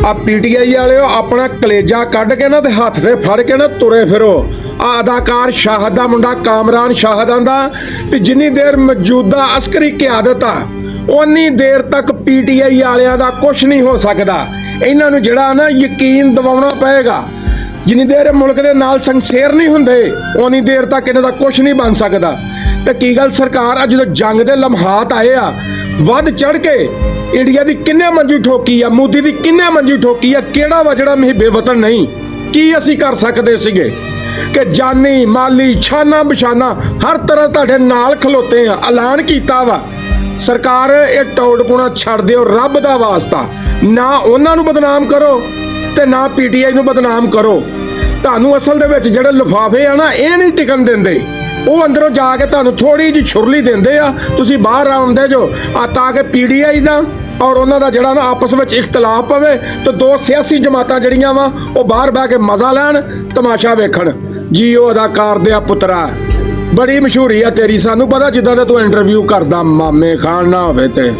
ਆ ਪੀਟੀਆਈ ਵਾਲਿਓ ਆਪਣਾ ਕਲੇਜਾ ਕੱਢ ਕੇ ਨਾ ਤੇ ਹੱਥ ਤੇ ਫੜ ਕੇ ਨਾ ਤੁਰੇ ਫਿਰੋ। ਆ ਅਦਾਕਾਰ ਸ਼ਾਹਦ ਦਾ ਮੁੰਡਾ ਕਾਮਰਾਨ ਸ਼ਾਹਦ ਆਂਦਾ ਵੀ ਜਿੰਨੀ ਦੇਰ ਮੌਜੂਦਾ ਅਸਕਰੀ ਕਿਆਦਤ ਆ ਉਨੀ ਦੇਰ ਤੱਕ ਪੀਟੀਆਈ ਵਾਲਿਆਂ ਦਾ ਕੁਝ ਨਹੀਂ ਹੋ ਸਕਦਾ। ਇਹਨਾਂ ਨੂੰ ਜਿਹੜਾ ਨਾ ਯਕੀਨ ਦਿਵਾਉਣਾ ਪਏਗਾ। ਜਿੰਨੀ ਦੇਰ ਮੁਲਕ ਦੇ ਨਾਲ ਸੰਸੇਰ ਨਹੀਂ ਹੁੰਦੇ ਉਨੀ ਦੇਰ ਤੱਕ ਇਹਨਾਂ ਦਾ ਕੁਝ ਨਹੀਂ ਬਣ ਸਕਦਾ। ਤੇ ਕੀ ਗੱਲ ਸਰਕਾਰ ਆ ਜਦੋਂ ਜੰਗ ਦੇ ਲਮਹਾਤ ਆਏ ਆ ਵੱਧ ਚੜ ਕੇ ਇੰਡੀਆ ਦੀ ਕਿੰਨੇ ਮੰਜੀ ਠੋਕੀ ਆ, ਮੋਦੀ ਦੀ ਕਿੰਨੇ ਮੰਜੀ ਠੋਕੀ ਆ, ਕਿਹੜਾ ਵਾ ਜਿਹੜਾ ਮਹੀਂ ਬੇਵਤਨ ਨਹੀਂ। ਕੀ ਅਸੀਂ ਕਰ ਸਕਦੇ ਸੀਗੇ ਕਿ ਜਾਨੀ ਮਾਲੀ ਛਾਨਾ ਬਿਛਾਨਾ ਹਰ ਤਰ੍ਹਾਂ ਤੁਹਾਡੇ ਨਾਲ ਖਲੋਤੇ ਆ। ਐਲਾਨ ਕੀਤਾ ਵਾ ਸਰਕਾਰ ਇਹ ਟੌੜਪੁਣਾ ਛੱਡ ਦਿਓ ਰੱਬ ਦਾ ਵਾਸਤਾ। ਨਾ ਉਹਨਾਂ ਨੂੰ ਬਦਨਾਮ ਕਰੋ ਤੇ ਨਾ ਪੀਟੀਆਈ ਨੂੰ ਬਦਨਾਮ ਕਰੋ। ਤੁਹਾਨੂੰ ਅਸਲ ਦੇ ਵਿੱਚ ਜਿਹੜੇ ਲਿਫਾਫੇ ਆ ਨਾ ਇਹ ਨਹੀਂ ਟਿਕਣ ਦਿੰਦੇ। ਉਹ ਅੰਦਰੋਂ ਜਾ ਕੇ ਤੁਹਾਨੂੰ ਥੋੜੀ ਜਿਹੀ ਛੁਰਲੀ ਦਿੰਦੇ ਆ, ਤੁਸੀਂ ਬਾਹਰ ਆਉਂਦੇ ਜੋ ਆ ਤਾਂ ਕਿ ਪੀਟੀਆਈ ਦਾ ਔਰ ਉਹਨਾਂ ਦਾ ਜਿਹੜਾ ਨਾ ਆਪਸ ਵਿੱਚ ਇਖਤਲਾਫ ਪਵੇ ਤੇ ਦੋ ਸਿਆਸੀ ਜਮਾਤਾਂ ਜਿਹੜੀਆਂ ਵਾ ਉਹ ਬਾਹਰ ਬਹਿ ਕੇ ਮਜ਼ਾ ਲੈਣ, ਤਮਾਸ਼ਾ ਵੇਖਣ। ਜੀ ਉਹ ਅਦਾਕਾਰ ਦੇ ਆ ਪੁੱਤਰਾ, ਬੜੀ ਮਸ਼ਹੂਰੀ ਆ ਤੇਰੀ, ਸਾਨੂੰ ਪਤਾ ਜਿੱਦਾਂ ਦਾ ਤੂੰ ਇੰਟਰਵਿਊ ਕਰਦਾ ਮਾਮੇ ਖਾਨ ਨਾ ਹੋਵੇ ਤੇ।